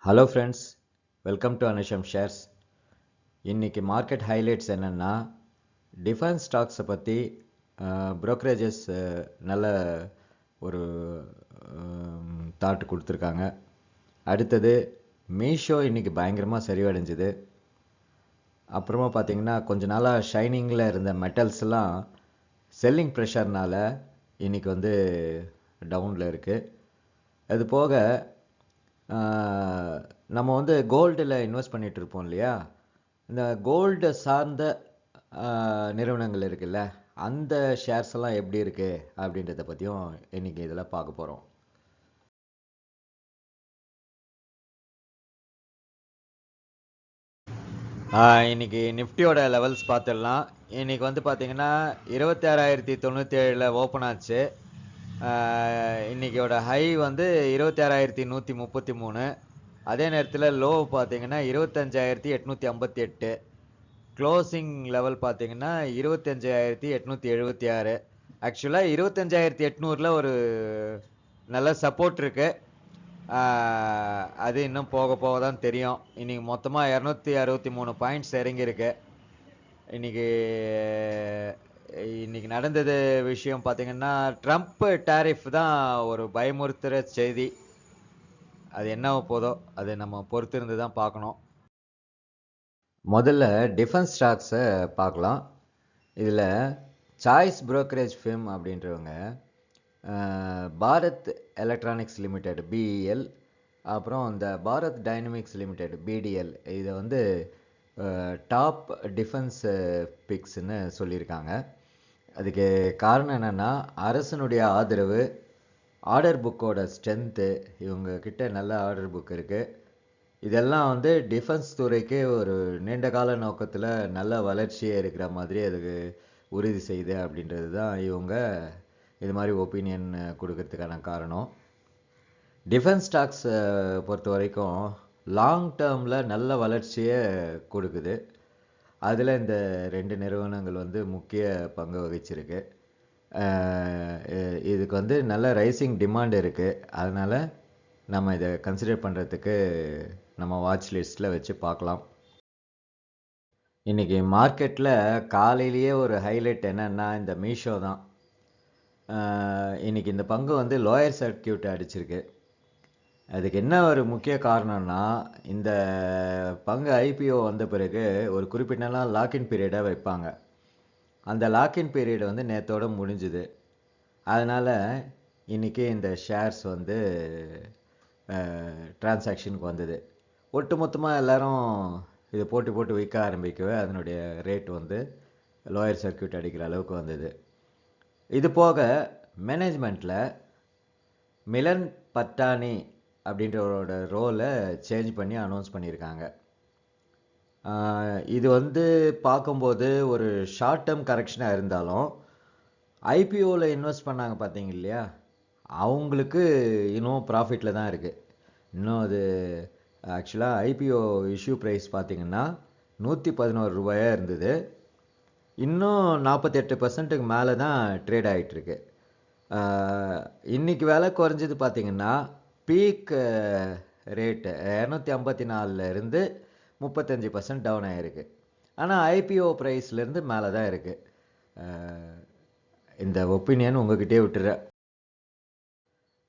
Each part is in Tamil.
Hello friends, welcome to Anusham shares. இன்றைக்கி மார்க்கெட் ஹைலைட்ஸ் என்னென்னா, டிஃபென்ஸ் ஸ்டாக்ஸை பற்றி ப்ரோக்கரேஜஸ் நல்ல ஒரு தாட் கொடுத்துருக்காங்க. அடுத்தது மீஷோ இன்றைக்கி பயங்கரமாக சரிவடைஞ்சுது. அப்புறமா பார்த்திங்கன்னா கொஞ்ச நாளாக ஷைனிங்கில் இருந்த மெட்டல்ஸ்லாம் செல்லிங் ப்ரெஷர்னால் இன்றைக்கி வந்து டவுனில் இருக்குது. அது போக நம்ம வந்து கோல்டில் இன்வெஸ்ட் பண்ணிகிட்டு இருப்போம் இல்லையா, இந்த கோல்டு சார்ந்த நிறுவனங்கள் இருக்குல்ல, அந்த ஷேர்ஸ் எல்லாம் எப்படி இருக்குது அப்படின்றத பற்றியும் இன்றைக்கி இதில் பார்க்க போகிறோம். இன்றைக்கி நிஃப்டியோட லெவல்ஸ் பார்த்துடலாம். இன்றைக்கி வந்து பார்த்திங்கன்னா 26,097 ஓப்பன் ஆச்சு. இன்றைக்கியோட ஹை வந்து 26,133. அதே நேரத்தில் லோ பார்த்தீங்கன்னா 25,858. க்ளோசிங் லெவல் பார்த்தீங்கன்னா 25,876. ஆக்சுவலாக 25,800 ஒரு நல்ல சப்போர்ட் இருக்கு. அது இன்னும் போக போக தான் தெரியும். இன்னைக்கு மொத்தமாக 263 பாயிண்ட்ஸ் இறங்கியிருக்கு. இன்னைக்கு நடந்தது விஷயம் பார்த்தீங்கன்னா, ட்ரம்ப் டேரிஃப் தான் ஒரு பயமுறுத்துகிற செய்தி. அது என்ன போதோ அதை நம்ம பொறுத்திருந்து தான் பார்க்கணும். முதல்ல டிஃபென்ஸ் ஸ்டாக்ஸை பார்க்கலாம். இதில் சாய்ஸ் புரோக்கரேஜ் ஃபிம் அப்படின்றவங்க பாரத் எலக்ட்ரானிக்ஸ் லிமிடெட் பிஇஎல், அப்புறம் இந்த பாரத் டைனமிக்ஸ் லிமிடெட் பிடிஎல், இதை வந்து டாப் டிஃபென்ஸ் பிக்ஸ்ன்னு சொல்லியிருக்காங்க. அதுக்கு காரணம் என்னென்னா, அரசனுடைய ஆதரவு, ஆர்டர் புக்கோட ஸ்ட்ரென்த்து, இவங்கக்கிட்ட நல்ல ஆர்டர் புக் இருக்குது. இதெல்லாம் வந்து டிஃபென்ஸ் துறைக்கு ஒரு நீண்ட கால நோக்கத்தில் நல்ல வளர்ச்சியே இருக்கிற மாதிரி அதுக்கு உறுதி செய்யுது அப்படின்றது தான் இவங்க இது மாதிரி ஒப்பீனியன் கொடுக்கறதுக்கான காரணம். டிஃபென்ஸ் ஸ்டாக்ஸ் பொறுத்த வரைக்கும் லாங் டேர்மில் நல்ல வளர்ச்சியை கொடுக்குது. அதில் இந்த ரெண்டு நிறுவனங்கள் வந்து முக்கிய பங்கு வகிச்சிருக்கு. இதுக்கு வந்து நல்ல ரைசிங் டிமாண்ட் இருக்குது. அதனால் நம்ம இதை கன்சிடர் பண்ணுறதுக்கு நம்ம வாட்ச் லிஸ்ட்டில் வச்சு பார்க்கலாம். இன்றைக்கி மார்க்கெட்டில் காலையிலேயே ஒரு ஹைலைட் என்னென்னா இந்த மீஷோ தான். இன்றைக்கி இந்த பங்கு வந்து லோயர் சர்க்கியூட் அடிச்சிருக்கு. அதுக்கு என்ன ஒரு முக்கிய காரணம்னா, இந்த பங்கு ஐபிஓ வந்த பிறகு ஒரு குறிப்பிட்ட நாள் லாக்இன் பீரியடாக வைப்பாங்க. அந்த லாக்இன் பீரியட் வந்து நேற்றோடு முடிஞ்சுது. அதனால் இன்றைக்கி இந்த ஷேர்ஸ் வந்து டிரான்சாக்ஷனுக்கு வந்தது. ஒட்டு மொத்தமாக எல்லோரும் இதை போட்டு விற்க ஆரம்பிக்கவே அதனுடைய ரேட் வந்து லோயர் சர்க்கியூட் அடிக்கிற அளவுக்கு வந்தது. இது போக மேனேஜ்மெண்ட்டில் மிலன் பட்டானி அப்படின்றவரோட ரோலை சேஞ்ச் பண்ணி அனௌன்ஸ் பண்ணியிருக்காங்க. இது வந்து பார்க்கும்போது ஒரு ஷார்ட் டேர்ம் கரெக்ஷனாக இருந்தாலும், ஐபிஓவில் இன்வெஸ்ட் பண்ணாங்க பார்த்தீங்க இல்லையா, அவங்களுக்கு இன்னும் ப்ராஃபிட்டில் தான் இருக்குது. இன்னும் அது ஆக்சுவலாக ஐபிஓ இஷ்யூ ப்ரைஸ் பார்த்திங்கன்னா 111 ரூபாயாக இருந்தது. இன்னும் 48% மேலே தான் ட்ரேட் ஆகிட்டுருக்கு. இன்றைக்கி விலை குறைஞ்சது பார்த்திங்கன்னா பீக் ரேட்டு 254 35% டவுன் ஆகிருக்கு. ஆனால் ஐபிஓ ப்ரைஸ்லேருந்து மேலே தான் இருக்குது. இந்த ஒப்பீனியன் உங்ககிட்டே விட்டுறேன்.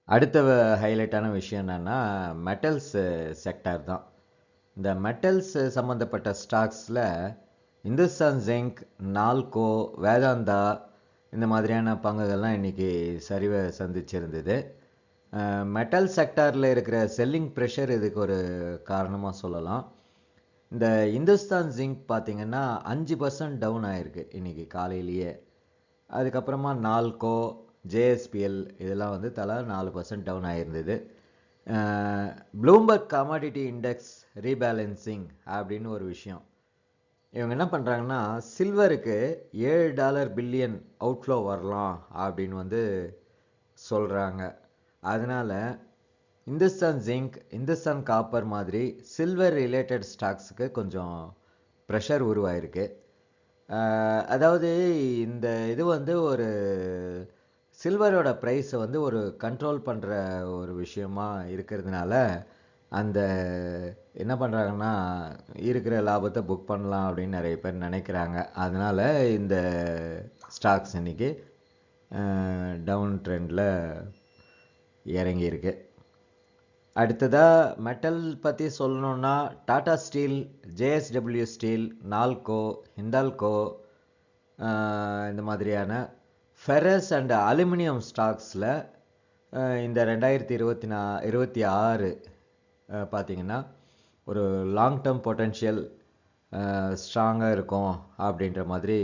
அடுத்த ஹைலைட்டான விஷயம் என்னென்னா மெட்டல்ஸ் செக்டார் தான். இந்த மெட்டல்ஸ் சம்மந்தப்பட்ட ஸ்டாக்ஸில் இந்துஸ்தான் ஜிங்க், நால்கோ, வேதாந்தா இந்த மாதிரியான பங்குகள்லாம் இன்றைக்கி சரிவை சந்திச்சிருந்தது. மெட்டல் செக்டாரில் இருக்கிற செல்லிங் ப்ரெஷர் இதுக்கு ஒரு காரணமாக சொல்லலாம். இந்த இந்துஸ்தான் ஜிங்க் பார்த்திங்கன்னா 5% டவுன் ஆகிருக்கு இன்றைக்கி காலையிலேயே. அதுக்கப்புறமா நால்கோ, ஜேஎஸ்பிஎல் இதெல்லாம் வந்து தலா 4% டவுன் ஆகிருந்தது. ப்ளூம்பர்க் கமாடிட்டி இண்டெக்ஸ் ரீபேலன்சிங் அப்படின்னு ஒரு விஷயம். இவங்க என்ன பண்ணுறாங்கன்னா, சில்வருக்கு $7 பில்லியன் அவுட்ஃப்ளோ வரலாம் அப்படின்னு வந்து சொல்கிறாங்க. அதனால் இந்துஸ்தான் ஜிங்க், இந்துஸ்தான் காப்பர் மாதிரி சில்வர் ரிலேட்டட் ஸ்டாக்ஸுக்கு கொஞ்சம் ப்ரெஷர் உருவாயிருக்கு. அதாவது இந்த இது வந்து ஒரு சில்வரோட ப்ரைஸை வந்து ஒரு கண்ட்ரோல் பண்ணுற ஒரு விஷயமா இருக்கிறதுனால அந்த என்ன பண்ணுறாங்கன்னா இருக்கிற லாபத்தை புக் பண்ணலாம் அப்படின்னு நிறைய பேர் நினைக்கிறாங்க. அதனால் இந்த ஸ்டாக்ஸ் இன்னைக்கு டவுன் ட்ரெண்டில் இறங்கியிருக்கு. அடுத்ததாக மெட்டல் பற்றி சொல்லணுன்னா Tata steel, JSW steel, Nalco, Hindalco இந்த மாதிரியான ஃபெரஸ் அண்ட் அலுமினியம் ஸ்டாக்ஸில் இந்த 2026 பார்த்திங்கன்னா ஒரு லாங் டேர்ம் பொட்டென்ஷியல் ஸ்ட்ராங்காக இருக்கும் அப்படின்ற மாதிரி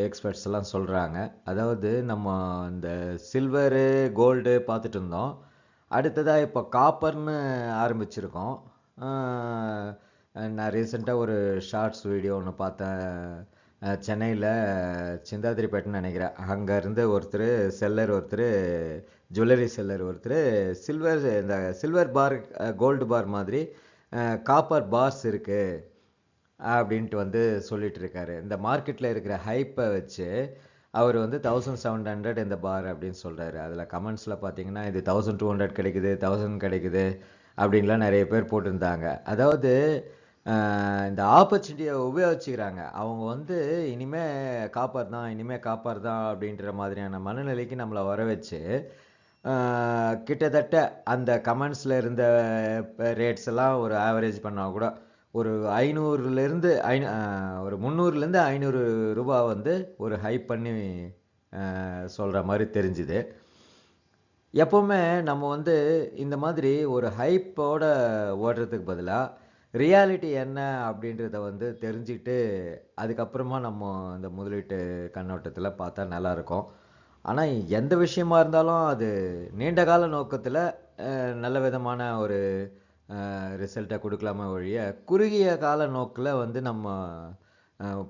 எக்ஸ்பர்ட்ஸ் எல்லாம் சொல்கிறாங்க. அதாவது நம்ம இந்த சில்வரு, கோல்டு பார்த்துட்டு இருந்தோம். அடுத்ததாக இப்போ காப்பர்னு ஆரம்பிச்சிருக்கோம். நான் ரீசெண்டாக ஒரு ஷார்ட்ஸ் வீடியோ ஒன்று பார்த்தேன். சென்னையில் சிந்தாதிரிப்பேட்டைன்னு நினைக்கிறேன். அங்கேருந்து ஒருத்தர் செல்லர், ஒருத்தர் ஜுவல்லரி செல்லர், ஒருத்தர் இந்த சில்வர் பார், கோல்டு பார் மாதிரி காப்பர் பார்ஸ் இருக்குது அப்படின்ட்டு சொல்லிட்டு இருக்காரு. இந்த மார்க்கெட்டில் இருக்கிற ஹைப்பை வச்சு அவர் 1700 இந்த பார் அப்படின்னு சொல்கிறாரு. அதில் கமெண்ட்ஸில் பார்த்தீங்கன்னா இது 1200 கிடைக்குது, 1000 கிடைக்குது அப்படின்லாம் நிறைய பேர் போட்டிருந்தாங்க. அதாவது இந்த ஆப்பர்ச்சுனிட்டியை உபயோகிச்சுக்கிறாங்க. அவங்க இனிமேல் காப்பர் தான் அப்படின்ற மாதிரியான மனநிலைக்கு நம்மளை வர வச்சு கிட்டத்தட்ட அந்த கமெண்ட்ஸில் இருந்த ரேட்ஸ் எல்லாம் ஒரு ஆவரேஜ் பண்ணால் கூட ஒரு 500லேருந்து ஒரு 300லேருந்து 500 ரூபா ஒரு ஹைப் பண்ணி சொல்கிற மாதிரி தெரிஞ்சுது. எப்போவுமே நம்ம இந்த மாதிரி ஒரு ஹைப்போட ஓடுறதுக்கு பதிலாக ரியாலிட்டி என்ன அப்படின்றத தெரிஞ்சுக்கிட்டு அதுக்கப்புறமா நம்ம இந்த முதலீட்டு கண்ணோட்டத்தில் பார்த்தா நல்லாயிருக்கும். ஆனால் எந்த விஷயமா இருந்தாலும் அது நீண்ட கால நோக்கத்தில் நல்ல விதமான ஒரு ரிசல்ட்டை கொடுக்கலாமே ஒழிய குறுகிய கால நோக்கில் நம்ம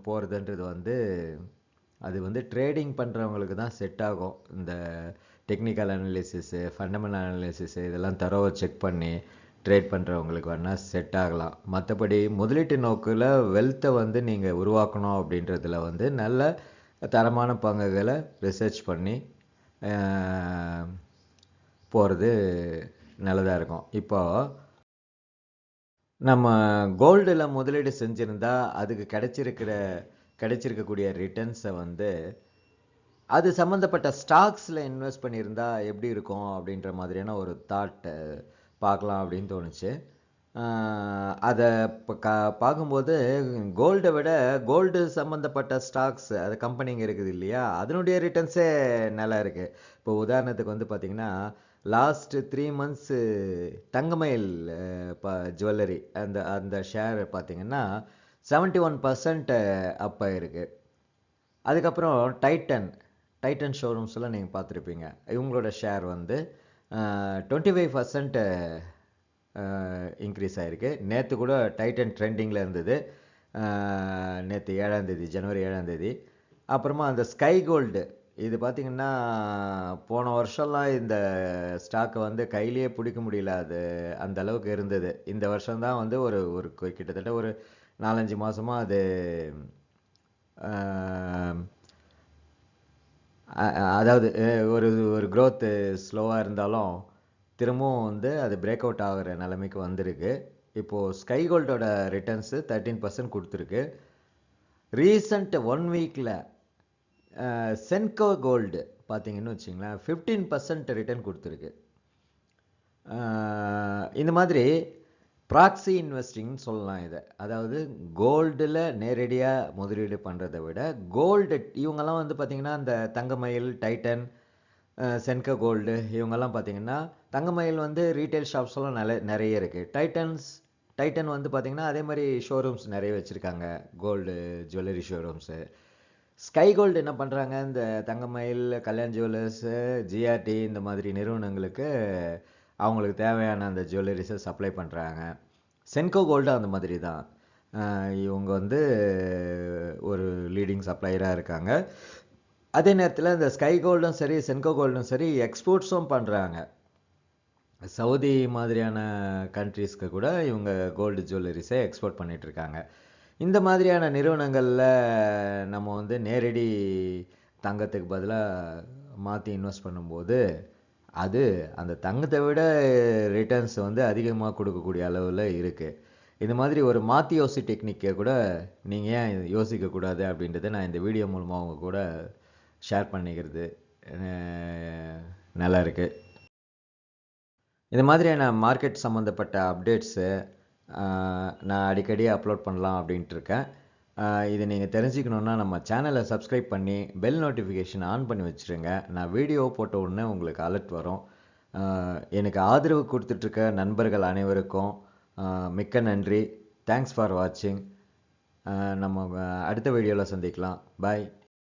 போகிறதுன்றது அது ட்ரேடிங் பண்ணுறவங்களுக்கு தான் செட் ஆகும். இந்த டெக்னிக்கல் அனாலிசிஸு, ஃபண்டமெண்டல் அனாலிசிஸு இதெல்லாம் தரோவை செக் பண்ணி ட்ரேட் பண்ணுறவங்களுக்கு வேணால் செட் ஆகலாம். மற்றபடி முதலீட்டு நோக்கில் வெல்த்தை நீங்கள் உருவாக்கணும் அப்படின்றதுல நல்ல தரமான பங்குகளை ரிசர்ச் பண்ணி போகிறது நல்லதாக இருக்கும். இப்போ நம்ம கோல்டில் முதலீடு செஞ்சுருந்தா அதுக்கு கிடைச்சிருக்கக்கூடிய ரிட்டர்ன்ஸை அது சம்மந்தப்பட்ட ஸ்டாக்ஸில் இன்வெஸ்ட் பண்ணியிருந்தா எப்படி இருக்கும் அப்படின்ற மாதிரியான ஒரு தாட்டை பார்க்கலாம் அப்படின்னு தோணுச்சு. அதை இப்போ பார்க்கும்போது கோல்டை விட கோல்டு சம்மந்தப்பட்ட ஸ்டாக்ஸ், அது கம்பெனிங்க இருக்குது இல்லையா, அதனுடைய ரிட்டர்ன்ஸே நல்லா இருக்குது. இப்போ உதாரணத்துக்கு பார்த்திங்கன்னா லாஸ்ட் 3 months தங்கமயில் ஜுவல்லரி அந்த ஷேர் பார்த்திங்கன்னா 71% அப் ஆகிருக்கு. அதுக்கப்புறம் டைட்டன் ஷோரூம்ஸ்லாம் நீங்கள் பார்த்துருப்பீங்க. இவங்களோட ஷேர் 25% இன்க்ரீஸ் ஆகிருக்கு. நேற்று கூட டைட்டன் ட்ரெண்டிங்கில் இருந்தது. நேற்று 7ஆம் தேதி, ஜனவரி 7ஆம் தேதி. அப்புறமா அந்த ஸ்கை கோல்டு, இது பார்த்திங்கன்னா போன வருஷம்லாம் இந்த ஸ்டாக்கை கையிலேயே பிடிக்க முடியல, அது அந்த அளவுக்கு இருந்தது. இந்த வருஷம்தான் ஒரு கிட்டத்தட்ட ஒரு 4-5 மாதமாக அது அதாவது ஒரு க்ரோத்து ஸ்லோவாக இருந்தாலும் திரும்பவும் அது பிரேக் அவுட் ஆகிற நிலைமைக்கு வந்திருக்கு. இப்போது ஸ்கை கோல்டோட ரிட்டர்ன்ஸு 13% கொடுத்துருக்கு. ரீசண்ட் 1 வீக்கில் சென்கோ கோல்டு பார்த்தீங்கன்னு வச்சிங்களேன் 15% ரிட்டர்ன் கொடுத்துருக்கு. இந்த மாதிரி ப்ராக்ஸி இன்வெஸ்டிங்னு சொல்லலாம் இதை. அதாவது கோல்டில் நேரடியாக முதலீடு பண்ணுறதை விட கோல்டு இவங்கெல்லாம் பார்த்திங்கன்னா இந்த தங்கமயில், டைட்டன், சென்கோ கோல்டு இவங்கெல்லாம் பார்த்திங்கன்னா தங்கமயில் ரீட்டைல் ஷாப்ஸ்லாம் நிறைய இருக்குது. டைட்டன் பார்த்திங்கன்னா அதே மாதிரி ஷோரூம்ஸ் நிறைய வச்சுருக்காங்க, gold jewellery showrooms. Sky Gold என்ன பண்ணுறாங்க, இந்த தங்கமயில், கல்யாண் ஜுவல்லர்ஸு, ஜிஆர்டி இந்த மாதிரி நிறுவனங்களுக்கு அவங்களுக்கு தேவையான அந்த ஜுவல்லரிஸை சப்ளை பண்ணுறாங்க. சென்கோ கோல்டு அந்த மாதிரி தான். இவங்க ஒரு லீடிங் சப்ளையராக இருக்காங்க. அதே நேரத்தில் இந்த ஸ்கை கோல்டும் சரி, சென்கோ கோல்டும் சரி எக்ஸ்போர்ட்ஸும் பண்ணுறாங்க. சவுதி மாதிரியான கண்ட்ரீஸ்க்கு கூட இவங்க கோல்டு ஜுவல்லரிஸை எக்ஸ்போர்ட் பண்ணிகிட்ருக்காங்க. இந்த மாதிரியான நிறுவனங்களில் நம்ம நேரடி தங்கத்துக்கு பதிலாக மாற்றி இன்வெஸ்ட் பண்ணும்போது அது அந்த தங்கத்தை விட ரிட்டர்ன்ஸ் வந்து அதிகமாக கொடுக்கக்கூடிய அளவில் இருக்குது. இந்த மாதிரி ஒரு மாற்றி யோசி டெக்னிக்கை கூட நீங்கள் ஏன் யோசிக்கக்கூடாது அப்படின்றத நான் இந்த வீடியோ மூலமாக அவங்க கூட ஷேர் பண்ணிக்கிறது நல்லா இருக்குது. இந்த மாதிரியான மார்க்கெட் சம்மந்தப்பட்ட அப்டேட்ஸு நான் அடிக்கடி அப்லோட் பண்ணலாம் அப்படின்ட்டு இருக்கேன். இதை நீங்கள் தெரிஞ்சுக்கணுன்னா நம்ம சேனலை சப்ஸ்கிரைப் பண்ணி பெல் நோட்டிஃபிகேஷன் ஆன் பண்ணி வச்சுருங்க. நான் வீடியோ போட்ட உடனே உங்களுக்கு அலர்ட் வரும். எனக்கு ஆதரவு கொடுத்துட்ருக்க நண்பர்கள் அனைவருக்கும் மிக்க நன்றி. தேங்க்ஸ் ஃபார் வாட்சிங். நம்ம அடுத்த வீடியோவில் சந்திக்கலாம். பாய்.